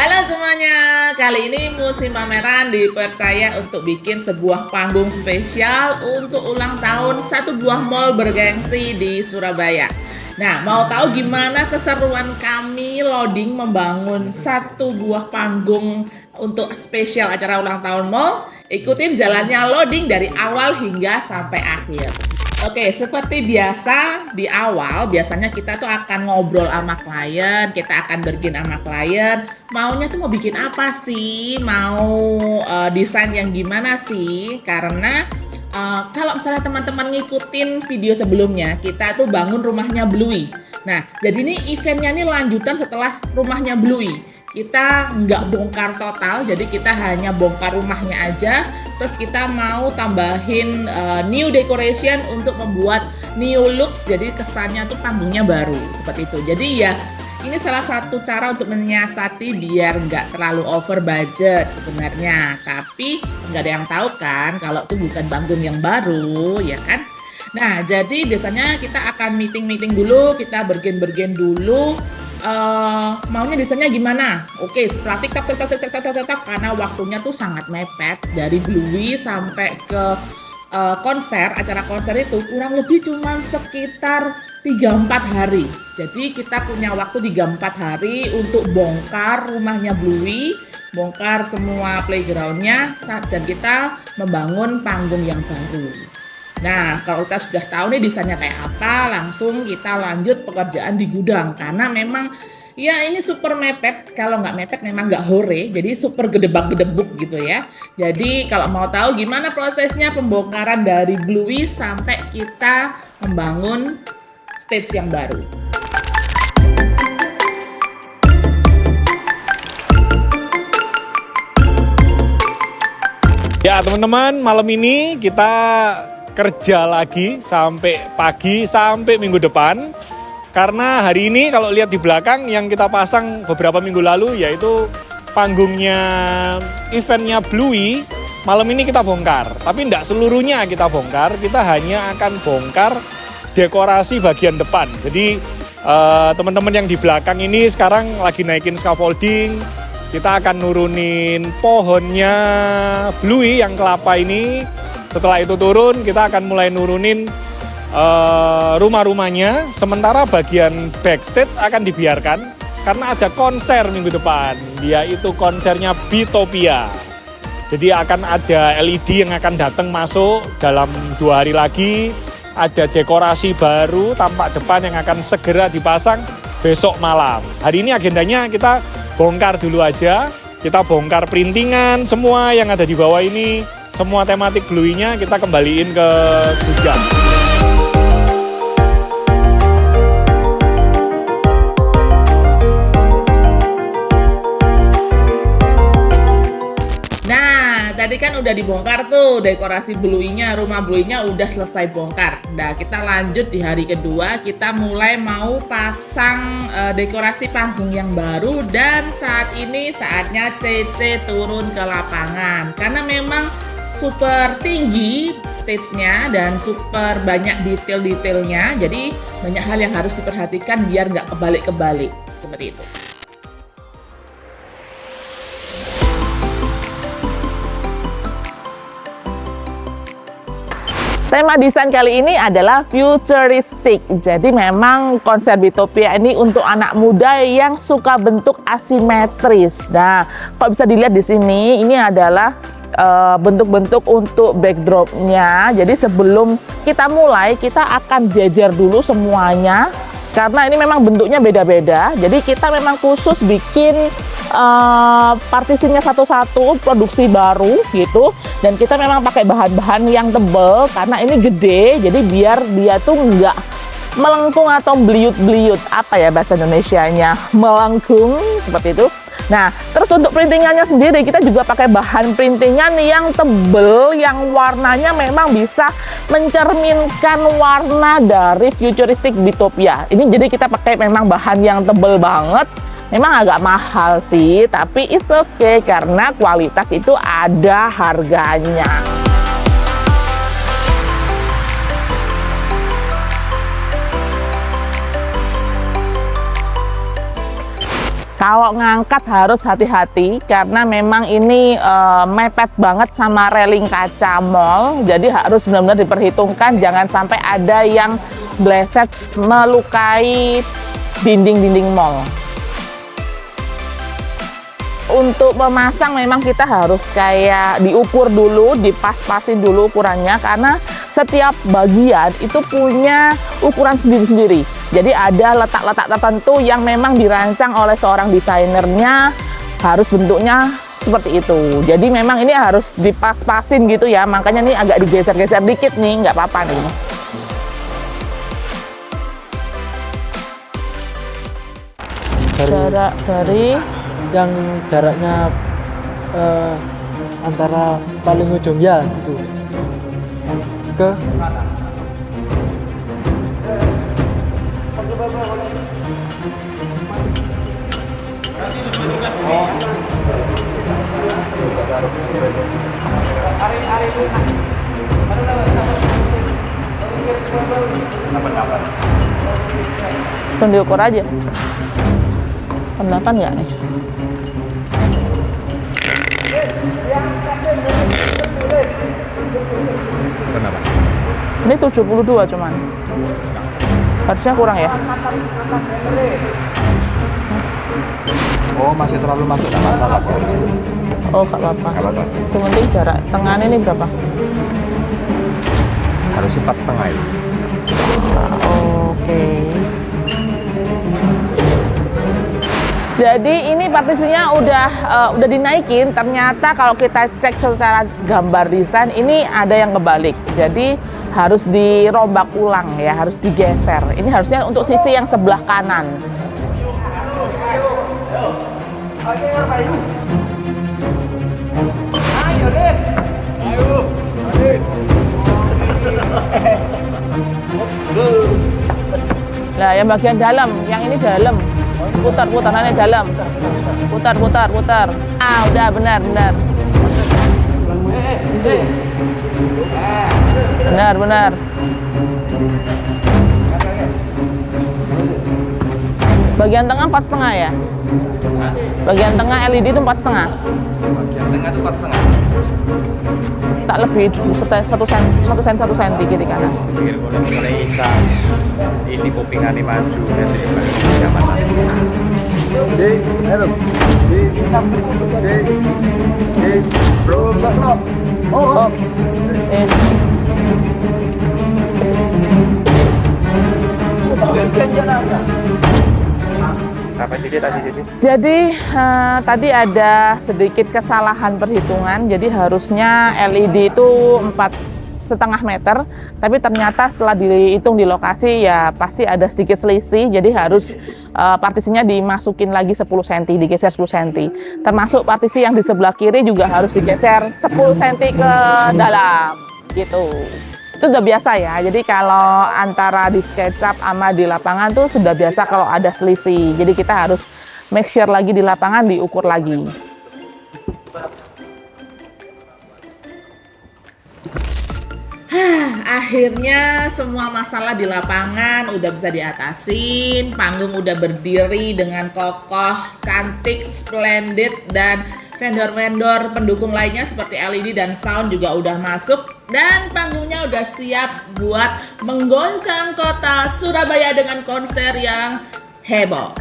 Halo semuanya, kali ini musim pameran dipercaya untuk bikin sebuah panggung spesial untuk ulang tahun satu buah mall bergengsi di Surabaya. Nah, mau tahu gimana keseruan kami loading membangun satu buah panggung untuk spesial acara ulang tahun mall? Ikutin jalannya loading dari awal hingga sampai akhir. Oke, seperti biasa di awal biasanya kita tuh akan ngobrol sama klien, kita akan bergen sama klien, maunya tuh mau bikin apa sih, mau desain yang gimana sih, karena kalau misalnya teman-teman ngikutin video sebelumnya, kita tuh bangun rumahnya Bluey. Nah, jadi ini eventnya ini lanjutan setelah rumahnya Bluey. Kita nggak bongkar total, jadi kita hanya bongkar rumahnya aja. Terus kita mau tambahin new decoration untuk membuat new looks, jadi kesannya tuh panggungnya baru seperti itu. Jadi ya ini salah satu cara untuk menyiasati biar nggak terlalu over budget sebenarnya. Tapi nggak ada yang tahu kan kalau itu bukan panggung yang baru, ya kan? Nah, jadi biasanya kita akan meeting dulu, kita bergen dulu. Maunya desainnya gimana? Oke, setelah tik tak karena waktunya tuh sangat mepet dari Bluey sampai ke acara konser itu kurang lebih cuma sekitar 3-4 hari. Jadi kita punya waktu 3-4 hari untuk bongkar rumahnya Bluey, bongkar semua playgroundnya, dan kita membangun panggung yang baru. Nah, kalau kita sudah tahu nih desainnya kayak apa, langsung kita lanjut pekerjaan di gudang. Karena memang ya ini super mepet, kalau nggak mepet memang nggak hore, jadi super gedebak-gedebuk gitu ya. Jadi kalau mau tahu gimana prosesnya pembongkaran dari Bluey sampai kita membangun stage yang baru. Ya teman-teman, malam ini kita kerja lagi sampai pagi, sampai minggu depan. Karena hari ini kalau lihat di belakang yang kita pasang beberapa minggu lalu, yaitu panggungnya eventnya Bluey, malam ini kita bongkar. Tapi tidak seluruhnya kita bongkar, kita hanya akan bongkar dekorasi bagian depan. Jadi teman-teman yang di belakang ini sekarang lagi naikin scaffolding. Kita akan nurunin pohonnya Bluey yang kelapa ini. Setelah itu turun, kita akan mulai nurunin rumah-rumahnya. Sementara bagian backstage akan dibiarkan karena ada konser minggu depan, yaitu konsernya Bitopia. Jadi akan ada LED yang akan datang masuk dalam 2 hari lagi. Ada dekorasi baru tampak depan yang akan segera dipasang besok malam. Hari ini agendanya kita bongkar dulu aja. Kita bongkar printingan semua yang ada di bawah ini. Semua tematik Bluey-nya kita kembaliin ke gudang. Nah, tadi kan udah dibongkar tuh dekorasi Bluey-nya, rumah Bluey-nya udah selesai bongkar. Nah, kita lanjut di hari kedua, kita mulai mau pasang dekorasi panggung yang baru. Dan saat ini saatnya CC turun ke lapangan. Karena memang super tinggi stage-nya dan super banyak detail-detailnya, jadi banyak hal yang harus diperhatikan biar nggak kebalik-kebalik, seperti itu. Tema desain kali ini adalah futuristic. Jadi memang konsep Bitopia ini untuk anak muda yang suka bentuk asimetris. Nah, kalau bisa dilihat di sini, ini adalah bentuk-bentuk untuk backdropnya. Jadi sebelum kita mulai, kita akan jejer dulu semuanya karena ini memang bentuknya beda-beda. Jadi kita memang khusus bikin partisinya satu-satu, produksi baru gitu. Dan kita memang pakai bahan-bahan yang tebal karena ini gede. Jadi biar dia tuh nggak melengkung atau beliut-beliut, apa ya bahasa Indonesianya, melengkung seperti itu. Nah, terus untuk printingannya sendiri kita juga pakai bahan printingan yang tebel, yang warnanya memang bisa mencerminkan warna dari futuristic Bitopia. Ini jadi kita pakai memang bahan yang tebel banget. Memang agak mahal sih, tapi it's okay karena kualitas itu ada harganya. Kalau ngangkat harus hati-hati karena memang ini mepet banget sama railing kaca mall. Jadi harus benar-benar diperhitungkan, jangan sampai ada yang bleset melukai dinding-dinding mall. Untuk memasang memang kita harus kayak diukur dulu, dipas-pasin dulu ukurannya karena setiap bagian itu punya ukuran sendiri-sendiri. Jadi ada letak-letak tertentu yang memang dirancang oleh seorang desainernya, harus bentuknya seperti itu. Jadi memang ini harus dipas-pasin gitu ya, makanya ini agak digeser-geser dikit nih, nggak apa-apa nih. Jarak dari yang jaraknya antara paling ujung ya itu ke langsung diukur aja. Kenapa nggak nih? Kenapa? Ini 72 cuman. Harusnya kurang ya? Oh, masih terlalu masuk, nggak masalah sih. Oh, nggak apa-apa. Nggak apa-apa. Sementing jarak tengahnya ini berapa? Harus 4,5 ya. Oke. Jadi ini partisinya udah dinaikin. Ternyata kalau kita cek secara gambar desain ini ada yang kebalik. Jadi harus dirombak ulang ya, harus digeser. Ini harusnya untuk sisi yang sebelah kanan. Nah, yang bagian dalam, yang ini dalam. Putar-putarannya dalam. Putar. Ah, udah benar. Benar. Bagian tengah 4,5 ya? Bagian tengah LED itu 4,5. Bagian tengah itu 4,5. Tak lebih 1 senti kiri kanan. Pikir kalau mulai bisa ini kupingannya maju dan zaman Oh. Jadi tadi ada sedikit kesalahan perhitungan. Jadi harusnya LED itu 4,5 meter, tapi ternyata setelah dihitung di lokasi ya pasti ada sedikit selisih. Jadi harus partisinya dimasukin lagi 10 cm, digeser 10 cm. Termasuk partisi yang di sebelah kiri juga harus digeser 10 cm ke dalam gitu. Itu udah biasa ya. Jadi kalau antara di SketchUp sama di lapangan tuh sudah biasa kalau ada selisih. Jadi kita harus make sure lagi di lapangan diukur lagi. Akhirnya semua masalah di lapangan udah bisa diatasin, panggung udah berdiri dengan kokoh, cantik, splendid, dan vendor-vendor pendukung lainnya seperti LED dan sound juga udah masuk, dan panggungnya udah siap buat menggoncang kota Surabaya dengan konser yang heboh.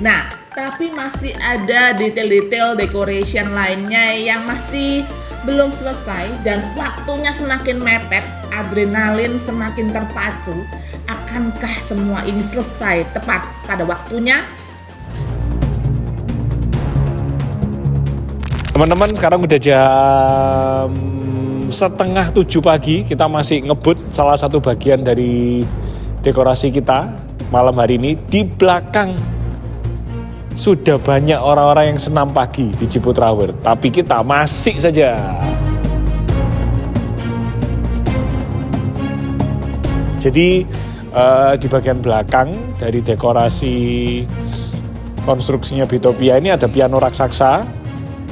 Nah, tapi masih ada detail-detail decoration lainnya yang masih belum selesai dan waktunya semakin mepet, adrenalin semakin terpacu. Akankah semua ini selesai tepat pada waktunya? Teman-teman, sekarang udah jam 6:30 pagi. Kita masih ngebut salah satu bagian dari dekorasi kita malam hari ini. Di belakang sudah banyak orang-orang yang senam pagi di Ciputra World, tapi kita masih saja. Jadi di bagian belakang dari dekorasi konstruksinya Bitopia ini ada piano raksasa.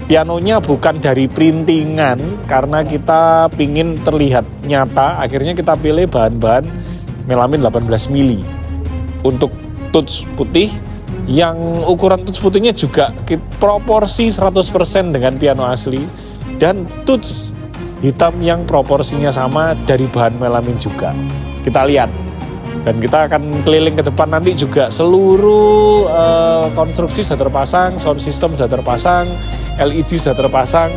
Pianonya bukan dari printingan karena kita pingin terlihat nyata. Akhirnya kita pilih bahan-bahan melamin 18 mili. Untuk tuts putih, Yang ukuran touch putihnya juga proporsi 100% dengan piano asli. Dan touch hitam yang proporsinya sama dari bahan melamin juga. Kita lihat. Dan kita akan keliling ke depan nanti juga seluruh konstruksi sudah terpasang, sound system sudah terpasang, LED sudah terpasang,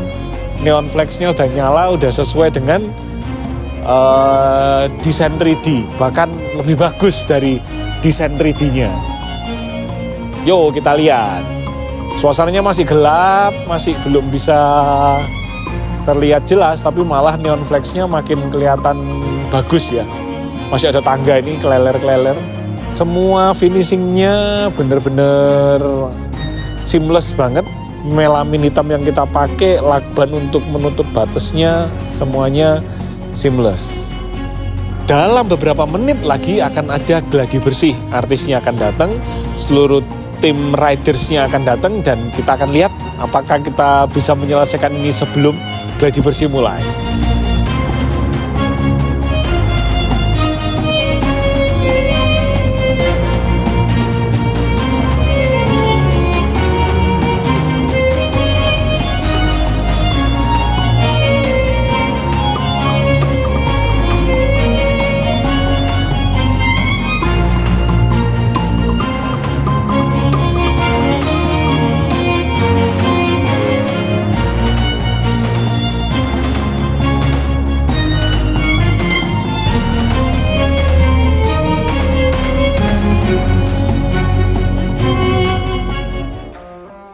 neon flexnya sudah nyala, sudah sesuai dengan desain 3D, bahkan lebih bagus dari desain 3D-nya. Yuk kita lihat. Suasananya masih gelap, masih belum bisa terlihat jelas, tapi malah neon flexnya makin kelihatan bagus ya. Masih ada tangga ini, keleler-keleler. Semua finishingnya bener-bener seamless banget. Melamin hitam yang kita pakai, lakban untuk menutup batasnya, semuanya seamless. Dalam beberapa menit lagi akan ada gladi bersih. Artisnya akan datang, seluruh tim ridersnya akan datang, dan kita akan lihat apakah kita bisa menyelesaikan ini sebelum gladi bersih mulai.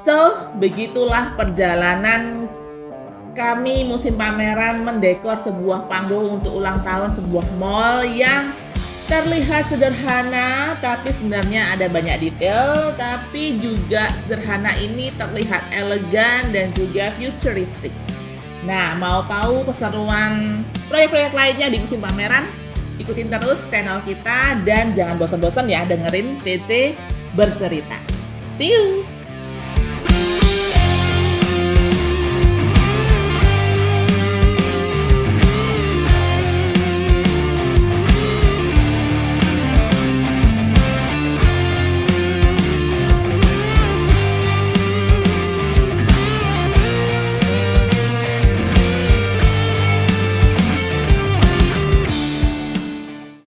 So, begitulah perjalanan kami musim pameran mendekor sebuah panggung untuk ulang tahun sebuah mall yang terlihat sederhana, tapi sebenarnya ada banyak detail, tapi juga sederhana ini terlihat elegan dan juga futuristik. Nah, mau tahu keseruan proyek-proyek lainnya di musim pameran? Ikutin terus channel kita dan jangan bosan-bosan ya dengerin CC bercerita. See you!